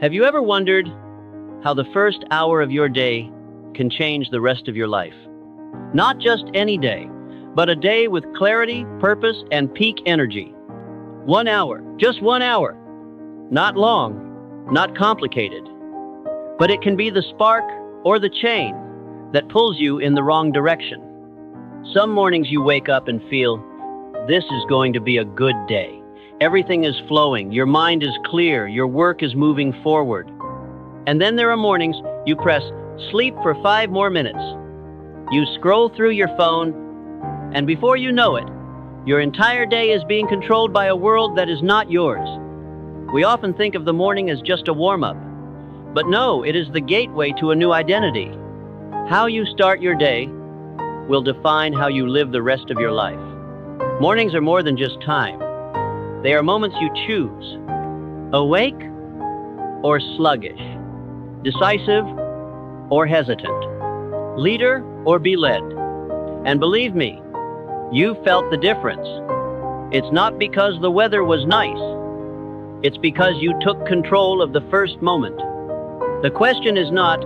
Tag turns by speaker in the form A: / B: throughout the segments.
A: Have you ever wondered how the first hour of your day can change the rest of your life? Not just any day, but a day with clarity, purpose, and peak energy. 1 hour, just 1 hour. Not long, not complicated. But it can be the spark or the chain that pulls you in the wrong direction. Some mornings you wake up and feel, this is going to be a good day. Everything is flowing, your mind is clear, your work is moving forward. And then there are mornings you press sleep for 5 more minutes. You scroll through your phone, and before you know it, your entire day is being controlled by a world that is not yours. We often think of the morning as just a warm-up. But no, it is the gateway to a new identity. How you start your day will define how you live the rest of your life. Mornings are more than just time. They are moments you choose. Awake or sluggish. Decisive or hesitant. Leader or be led. And believe me, you felt the difference. It's not because the weather was nice. It's because you took control of the first moment. The question is not,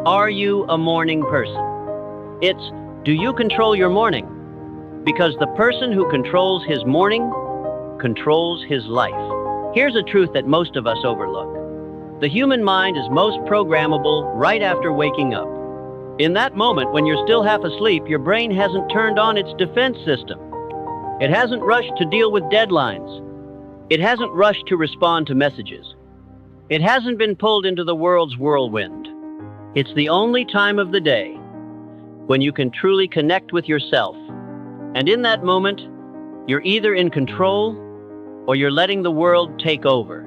A: are you a morning person? It's, do you control your morning? Because the person who controls his morning controls his life. Here's a truth that most of us overlook. The human mind is most programmable right after waking up. In that moment, when you're still half asleep, your brain hasn't turned on its defense system. It hasn't rushed to deal with deadlines. It hasn't rushed to respond to messages. It hasn't been pulled into the world's whirlwind. It's the only time of the day when you can truly connect with yourself. And in that moment, you're either in control or you're letting the world take over.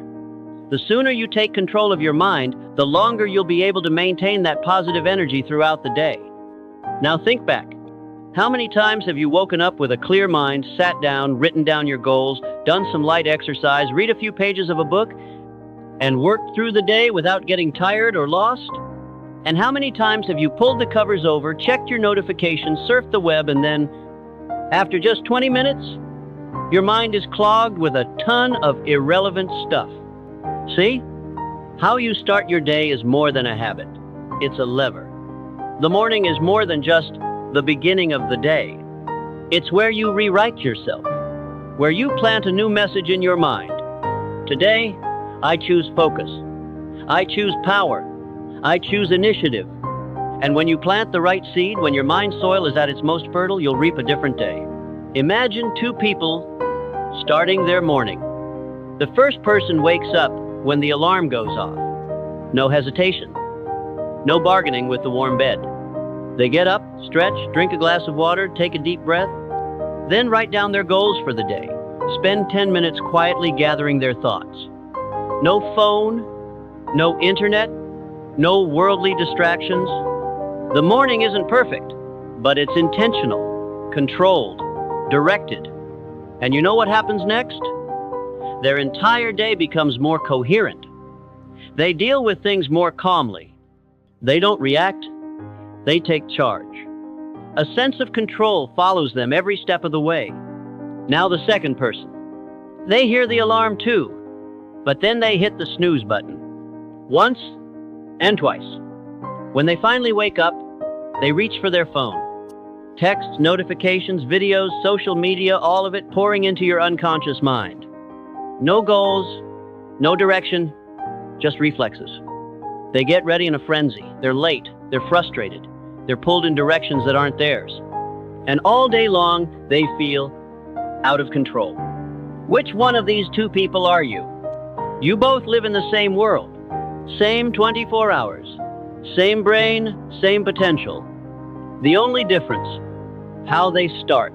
A: The sooner you take control of your mind, the longer you'll be able to maintain that positive energy throughout the day. Now think back. How many times have you woken up with a clear mind, sat down, written down your goals, done some light exercise, read a few pages of a book, and worked through the day without getting tired or lost? And how many times have you pulled the covers over, checked your notifications, surfed the web, and then, after just 20 minutes, your mind is clogged with a ton of irrelevant stuff? See? How you start your day is more than a habit. It's a lever. The morning is more than just the beginning of the day. It's where you rewrite yourself, where you plant a new message in your mind. Today, I choose focus. I choose power. I choose initiative. And when you plant the right seed, when your mind soil is at its most fertile, you'll reap a different day. Imagine 2 people starting their morning. The first person wakes up when the alarm goes off. No hesitation. No bargaining with the warm bed. They get up, stretch, drink a glass of water, take a deep breath, then write down their goals for the day. Spend 10 minutes quietly gathering their thoughts. No phone, no internet, no worldly distractions. The morning isn't perfect, but it's intentional, controlled, directed. And you know what happens next? Their entire day becomes more coherent. They deal with things more calmly. They don't react, they take charge. A sense of control follows them every step of the way. Now the second person. They hear the alarm too, but then they hit the snooze button. Once and twice. When they finally wake up, they reach for their phone. Texts, notifications, videos, social media, all of it pouring into your unconscious mind. No goals, no direction, just reflexes. They get ready in a frenzy. They're late, they're frustrated, they're pulled in directions that aren't theirs. And all day long, they feel out of control. Which one of these 2 people are you? You both live in the same world. Same 24 hours, same brain, same potential. The only difference, how they start.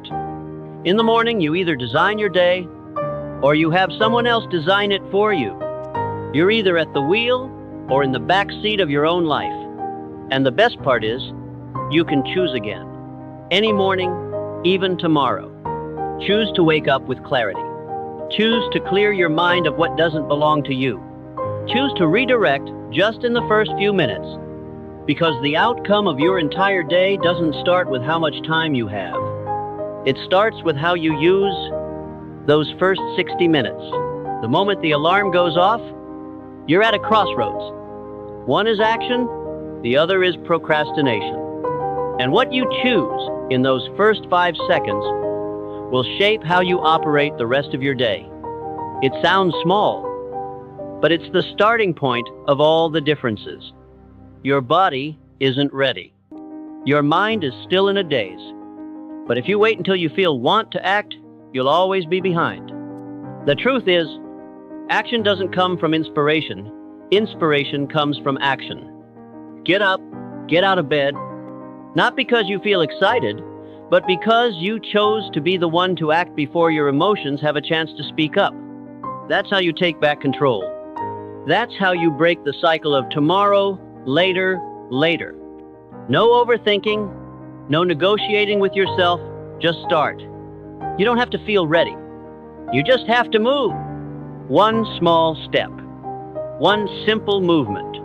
A: In the morning, you either design your day or you have someone else design it for you. You're either at the wheel or in the back seat of your own life. And the best part is, you can choose again. Any morning, even tomorrow. Choose to wake up with clarity. Choose to clear your mind of what doesn't belong to you. Choose to redirect just in the first few minutes, because the outcome of your entire day doesn't start with how much time you have. It starts with how you use those first 60 minutes. The moment the alarm goes off, You're at a crossroads. One is action, the other is procrastination. And what you choose in those first 5 seconds will shape how you operate the rest of your day. It sounds small, but it's the starting point of all the differences. Your body isn't ready. Your mind is still in a daze. But if you wait until you feel want to act, you'll always be behind. The truth is, action doesn't come from inspiration. Inspiration comes from action. Get up, get out of bed, not because you feel excited, but because you chose to be the one to act before your emotions have a chance to speak up. That's how you take back control. That's how you break the cycle of tomorrow, later, later. No overthinking, no negotiating with yourself, just start. You don't have to feel ready. You just have to move. One small step, one simple movement,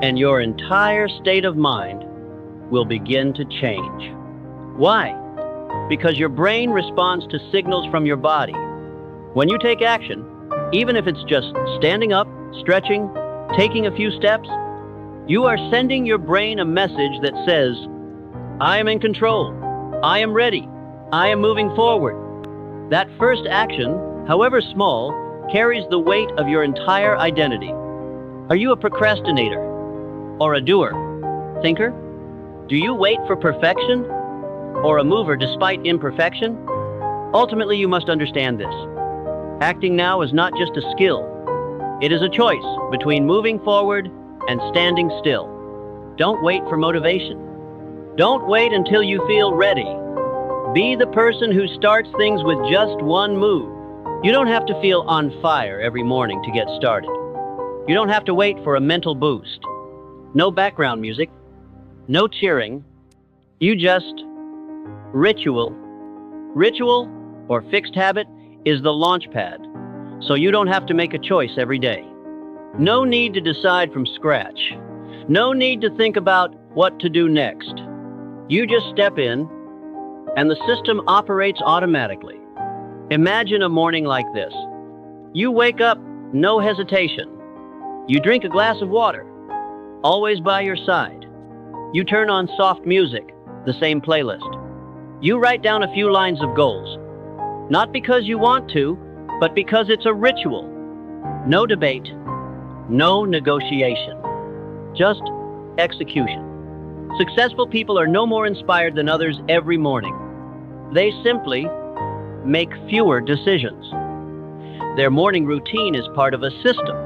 A: and your entire state of mind will begin to change. Why? Because your brain responds to signals from your body. When you take action, even if it's just standing up, stretching, taking a few steps, you are sending your brain a message that says, I am in control, I am ready, I am moving forward. That first action, however small, carries the weight of your entire identity. Are you a procrastinator or a doer? Thinker? Do you wait for perfection or a mover despite imperfection? Ultimately, you must understand this. Acting now is not just a skill. It is a choice between moving forward and standing still. Don't wait for motivation. Don't wait until you feel ready. Be the person who starts things with just one move. You don't have to feel on fire every morning to get started. You don't have to wait for a mental boost. No background music, no cheering. You just ritual. Ritual, or fixed habit, is the launch pad, so you don't have to make a choice every day. No need to decide from scratch. No need to think about what to do next. You just step in, and the system operates automatically. Imagine a morning like this. You wake up, no hesitation. You drink a glass of water, always by your side. You turn on soft music, the same playlist. You write down a few lines of goals, not because you want to, but because it's a ritual. No debate, no negotiation, just execution. Successful people are no more inspired than others every morning. They simply make fewer decisions. Their morning routine is part of a system.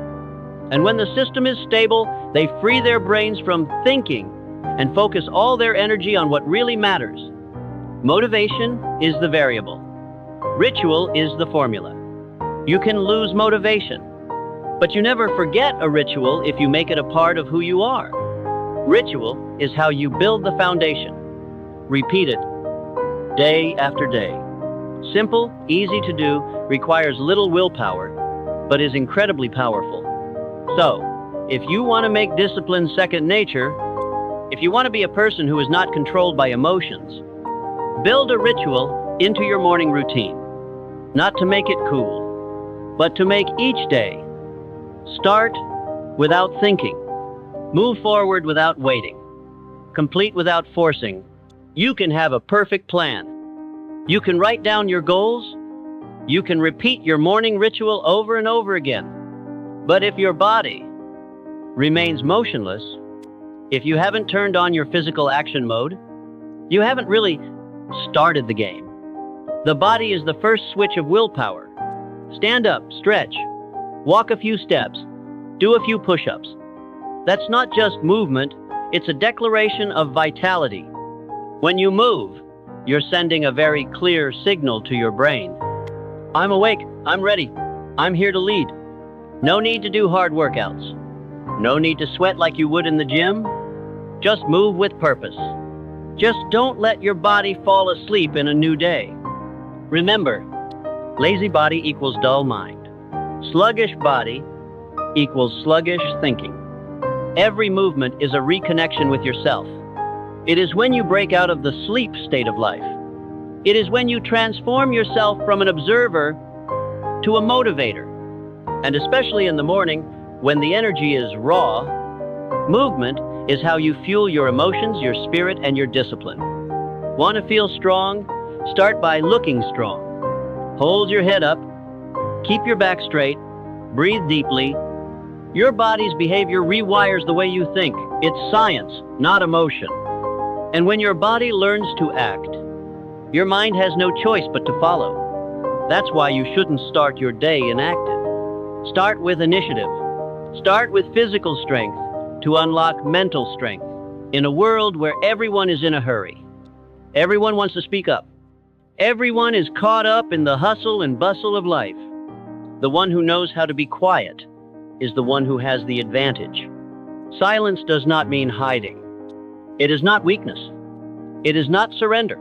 A: And when the system is stable, they free their brains from thinking and focus all their energy on what really matters. Motivation is the variable. Ritual is the formula. You can lose motivation, but you never forget a ritual if you make it a part of who you are. Ritual is how you build the foundation. Repeat it day after day. Simple, easy to do, requires little willpower, but is incredibly powerful. So, if you want to make discipline second nature, if you want to be a person who is not controlled by emotions, build a ritual into your morning routine. Not to make it cool, but to make each day. Start without thinking. Move forward without waiting. Complete without forcing. You can have a perfect plan. You can write down your goals. You can repeat your morning ritual over and over again. But if your body remains motionless, if you haven't turned on your physical action mode, you haven't really started the game. The body is the first switch of willpower. Stand up, stretch, walk a few steps, do a few push-ups. That's not just movement, it's a declaration of vitality. When you move, you're sending a very clear signal to your brain. I'm awake, I'm ready, I'm here to lead. No need to do hard workouts. No need to sweat like you would in the gym. Just move with purpose. Just don't let your body fall asleep in a new day. Remember, lazy body equals dull mind. Sluggish body equals sluggish thinking. Every movement is a reconnection with yourself. It is when you break out of the sleep state of life. It is when you transform yourself from an observer to a motivator. And especially in the morning, when the energy is raw, movement is how you fuel your emotions, your spirit, and your discipline. Want to feel strong? Start by looking strong. Hold your head up, keep your back straight, breathe deeply. Your body's behavior rewires the way you think. It's science, not emotion. And when your body learns to act, your mind has no choice but to follow. That's why you shouldn't start your day inactive. Start with initiative. Start with physical strength to unlock mental strength. In a world where everyone is in a hurry, everyone wants to speak up. Everyone is caught up in the hustle and bustle of life. The one who knows how to be quiet is the one who has the advantage. Silence does not mean hiding. It is not weakness. It is not surrender.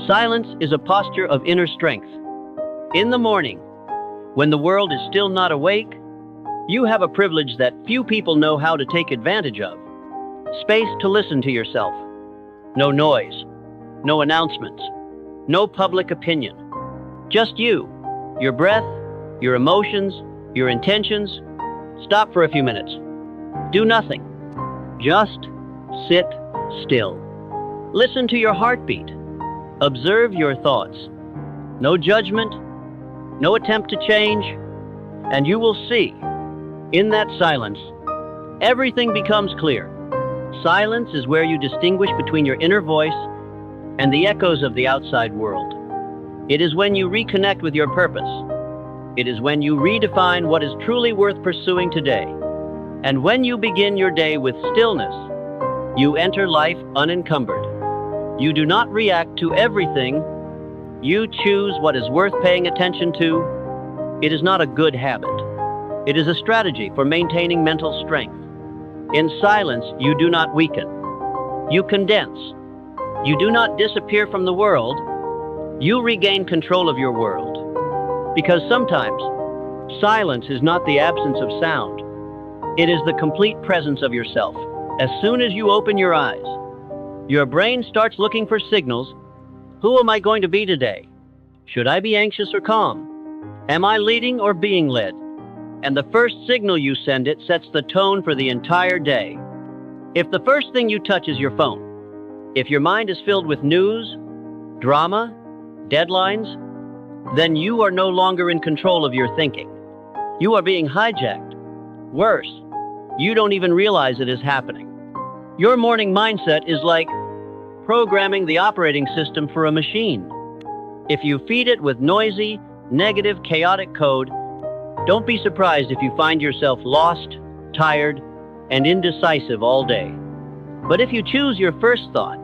A: Silence is a posture of inner strength. In the morning, when the world is still not awake, you have a privilege that few people know how to take advantage of. Space to listen to yourself. No noise, no announcements, no public opinion. Just you, your breath, your emotions, your intentions. Stop for a few minutes. Do nothing. Just sit still. Listen to your heartbeat. Observe your thoughts. No judgment, no attempt to change, and you will see, in that silence, everything becomes clear. Silence is where you distinguish between your inner voice and the echoes of the outside world. It is when you reconnect with your purpose. It is when you redefine what is truly worth pursuing today. And when you begin your day with stillness, you enter life unencumbered. You do not react to everything. You choose what is worth paying attention to. It is not a good habit. It is a strategy for maintaining mental strength. In silence, you do not weaken. You condense. You do not disappear from the world. You regain control of your world. Because sometimes, silence is not the absence of sound. It is the complete presence of yourself. As soon as you open your eyes, your brain starts looking for signals. Who am I going to be today? Should I be anxious or calm? Am I leading or being led? And the first signal you send it sets the tone for the entire day. If the first thing you touch is your phone, if your mind is filled with news, drama, deadlines, then you are no longer in control of your thinking. You are being hijacked. Worse, you don't even realize it is happening. Your morning mindset is like programming the operating system for a machine. If you feed it with noisy, negative, chaotic code, don't be surprised if you find yourself lost, tired, and indecisive all day. But if you choose your first thought,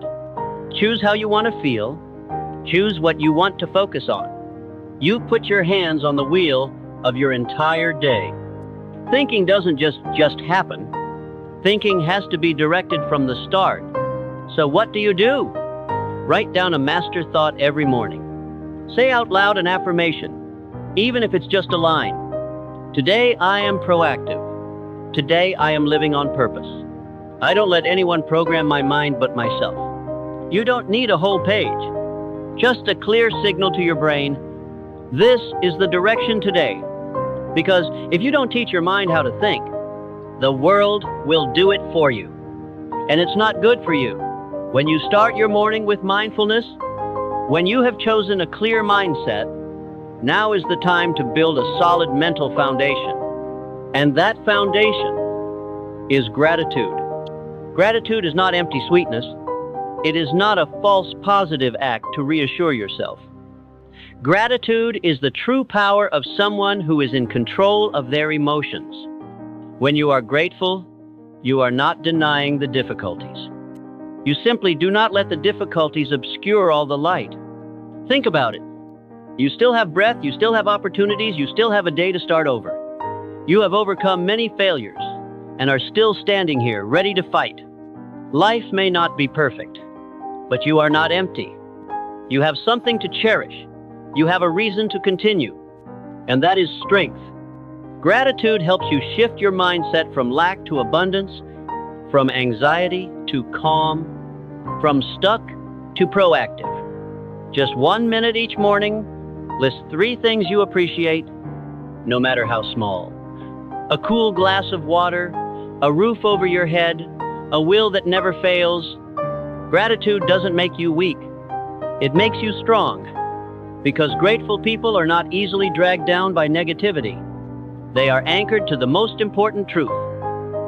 A: choose how you want to feel, choose what you want to focus on, you put your hands on the wheel of your entire day. Thinking doesn't just happen. Thinking has to be directed from the start. So what do? Write down a master thought every morning. Say out loud an affirmation, even if it's just a line. Today I am proactive. Today I am living on purpose. I don't let anyone program my mind but myself. You don't need a whole page. Just a clear signal to your brain. This is the direction today. Because if you don't teach your mind how to think, the world will do it for you. And it's not good for you. When you start your morning with mindfulness, when you have chosen a clear mindset, now is the time to build a solid mental foundation. And that foundation is gratitude. Gratitude is not empty sweetness. It is not a false positive act to reassure yourself. Gratitude is the true power of someone who is in control of their emotions. When you are grateful, you are not denying the difficulties. You simply do not let the difficulties obscure all the light. Think about it. You still have breath, you still have opportunities, you still have a day to start over. You have overcome many failures and are still standing here, ready to fight. Life may not be perfect, but you are not empty. You have something to cherish. You have a reason to continue, and that is strength. Gratitude helps you shift your mindset from lack to abundance, from anxiety to calm, from stuck to proactive. Just 1 minute each morning, list 3 things you appreciate, no matter how small. A cool glass of water, a roof over your head, a will that never fails. Gratitude doesn't make you weak. It makes you strong. Because grateful people are not easily dragged down by negativity. They are anchored to the most important truth.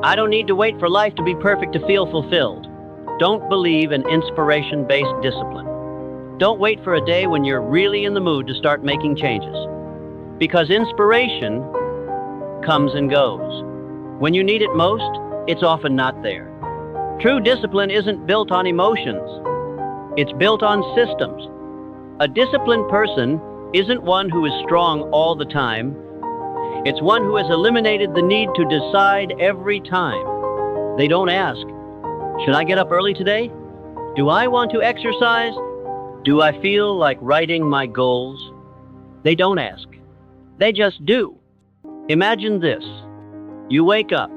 A: I don't need to wait for life to be perfect to feel fulfilled. Don't believe in inspiration-based discipline. Don't wait for a day when you're really in the mood to start making changes. Because inspiration comes and goes. When you need it most, it's often not there. True discipline isn't built on emotions. It's built on systems. A disciplined person isn't one who is strong all the time. It's one who has eliminated the need to decide every time. They don't ask, should I get up early today? Do I want to exercise? Do I feel like writing my goals? They don't ask. They just do. Imagine this. You wake up.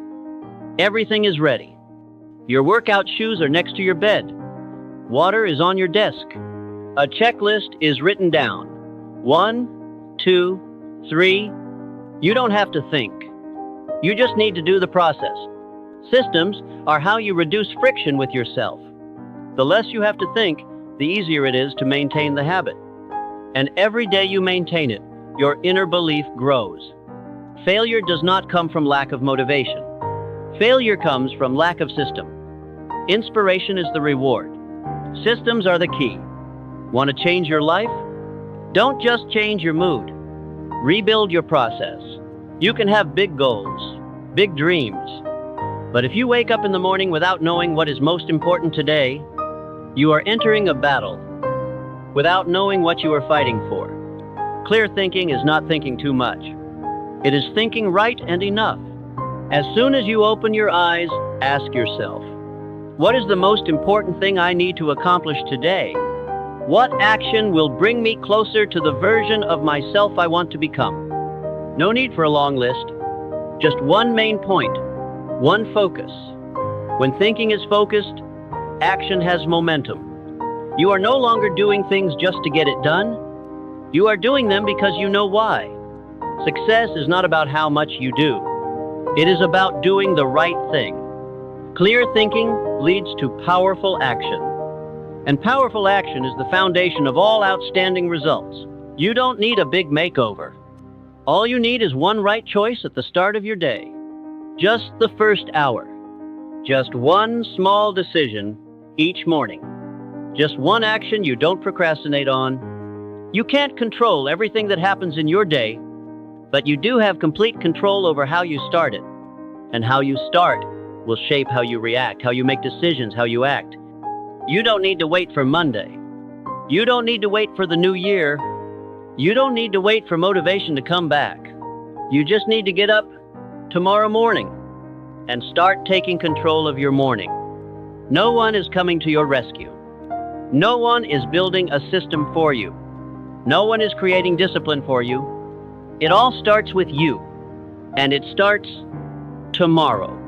A: Everything is ready. Your workout shoes are next to your bed. Water is on your desk. A checklist is written down. 1, 2, 3. You don't have to think. You just need to do the process. Systems are how you reduce friction with yourself. The less you have to think, the easier it is to maintain the habit. And every day you maintain it, your inner belief grows. Failure does not come from lack of motivation. Failure comes from lack of system. Inspiration is the reward. Systems are the key. Want to change your life? Don't just change your mood. Rebuild your process. You can have big goals, big dreams. But if you wake up in the morning without knowing what is most important today, you are entering a battle without knowing what you are fighting for. Clear thinking is not thinking too much. It is thinking right and enough. As soon as you open your eyes, ask yourself, what is the most important thing I need to accomplish today? What action will bring me closer to the version of myself I want to become? No need for a long list. Just one main point, one focus. When thinking is focused, action has momentum. You are no longer doing things just to get it done. You are doing them because you know why. Success is not about how much you do. It is about doing the right thing. Clear thinking leads to powerful action. And powerful action is the foundation of all outstanding results. You don't need a big makeover. All you need is one right choice at the start of your day. Just the first hour. Just one small decision each morning. Just one action you don't procrastinate on. You can't control everything that happens in your day, but you do have complete control over how you start it. And how you start will shape how you react, how you make decisions, how you act. You don't need to wait for Monday. You don't need to wait for the new year. You don't need to wait for motivation to come back. You just need to get up tomorrow morning and start taking control of your morning. No one is coming to your rescue. No one is building a system for you. No one is creating discipline for you. It all starts with you, and it starts tomorrow.